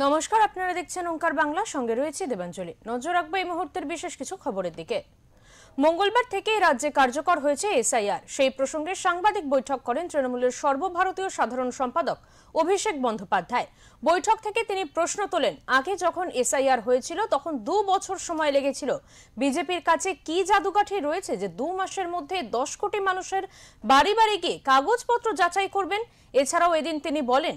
নমস্কার, আপনারা দেখছেন ওঙ্কার বাংলা, সঙ্গে রয়েছে দেবাঞ্জলি। নজর রাখবো এই মুহূর্তের বিশেষ কিছু খবরের দিকে। মঙ্গলবার থেকেই রাজ্যে কার্যকর হয়েছে এসআইআর। সেই প্রসঙ্গে সাংবাদিক বৈঠক করেন তৃণমূলের সর্বভারতীয় সাধারণ সম্পাদক অভিষেক বন্দ্যোপাধ্যায়। বৈঠক থেকে তিনি প্রশ্ন তোলেন, আগে যখন এসআইআর হয়েছিল তখন 2 বছর সময় লেগেছিল। বিজেপির কাছে কি জাদুকাঠি রয়েছে যে 2 মাসের মধ্যে 10 কোটি মানুষের বাড়ি বাড়ি গিয়ে কাগজপত্র যাচাই করবেন? এছাড়াও এদিন তিনি বলেন,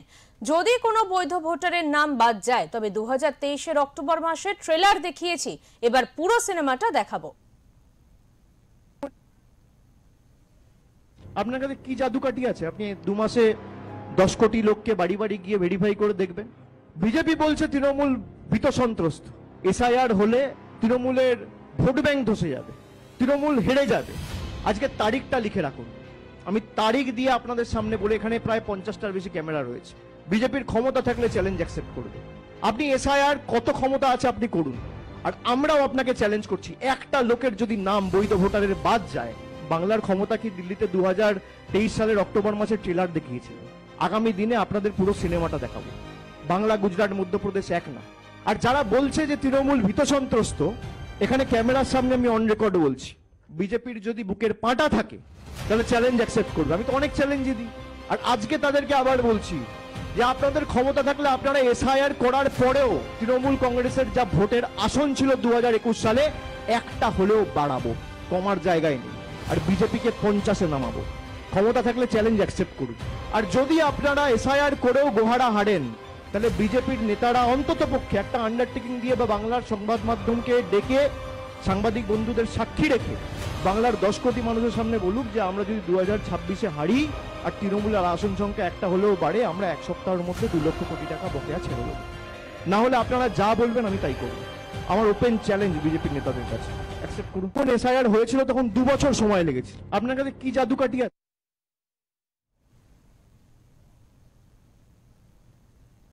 যদি কোনো বৈধ ভোটারের নাম বাদ যায় তবে 2023-এর অক্টোবর মাসে ট্রেলার দেখিয়েছি, এবার পুরো সিনেমাটা দেখাবো। আপনার কাছে কি জাদুকাঠি আছে? আপনি 2 মাসে 10 কোটি লোককে বাড়ি বাড়ি গিয়ে ভেরিফাই করে দেখবেন? বিজেপি বলছে তৃণমূল ভীত সন্ত্রস্ত, এসআইআর হলে তৃণমূলের ভোট ব্যাংক ধসে যাবে, তৃণমূল হেরে যাবে। আজকে তারিখটা লিখে রাখুন, আমি তারিখ দিয়ে আপনাদের সামনে বলে, এখানে প্রায় 50টার বেশি ক্যামেরা রয়েছে। বিজেপির ক্ষমতা থাকলে চ্যালেঞ্জ অ্যাকসেপ্ট করবে। আপনি এসআইআর কত ক্ষমতা আছে আপনি করুন, আর আমরাও আপনাকে চ্যালেঞ্জ করছি, একটা লোকের যদি নাম বৈধ ভোটারের বাদ যায়, বাংলার ক্ষমতা কি দিল্লিতে 2023 সালের অক্টোবর মাসে ট্রেলার দেখিয়েছিল? আগামী দিনে আপনাদের পুরো সিনেমাটা দেখাবো। বাংলা, গুজরাট, মধ্যপ্রদেশ এক না। আর যারা বলছে যে তৃণমূল ভীত সন্ত্রস্ত, এখানে ক্যামেরার সামনে আমি অন রেকর্ড বলছি, বিজেপির যদি বুকের পাটা থাকে তাহলে চ্যালেঞ্জ অ্যাকসেপ্ট করবে। আমি তো অনেক চ্যালেঞ্জই দিই, আর আজকে তাদেরকে আবার বলছি যে আপনাদের ক্ষমতা থাকলে আপনারা এসআইআর করার পরেও তৃণমূল কংগ্রেসের যা ভোটের আসন ছিল 2021 সালে, একটা হলেও বাড়াবো, কমার জায়গায় নেই। আর বিজেপিকে 50-এ নামাবো। ক্ষমতা থাকলে চ্যালেঞ্জ অ্যাকসেপ্ট করুন। আর যদি আপনারা এসআইআর করেও গোহারা হারেন, তাহলে বিজেপির নেতারা অন্তত পক্ষে একটা আন্ডারটেকিং দিয়ে বা বাংলার সংবাদ মাধ্যমকে ডেকে, সাংবাদিক বন্ধুদের সাক্ষী রেখে বাংলার 10 কোটি মানুষের সামনে বলুক যে আমরা যদি 2026-এ হারি আর তৃণমূলের আসন সংখ্যা একটা হলেও বাড়ে, আমরা 1 সপ্তাহের মধ্যে 2 লক্ষ কোটি টাকা বকেয়া ছেড়ে দেবো। না হলে আপনারা যা বলবেন আমি তাই করব। আমার ওপেন চ্যালেঞ্জ বিজেপির নেতাদের কাছে, অ্যাকসেপ্ট করুন। কোন এসআইআর হয়েছিল তখন 2 বছর সময় লেগেছে। আপনার কাছে কি জাদুকাঠি আছে?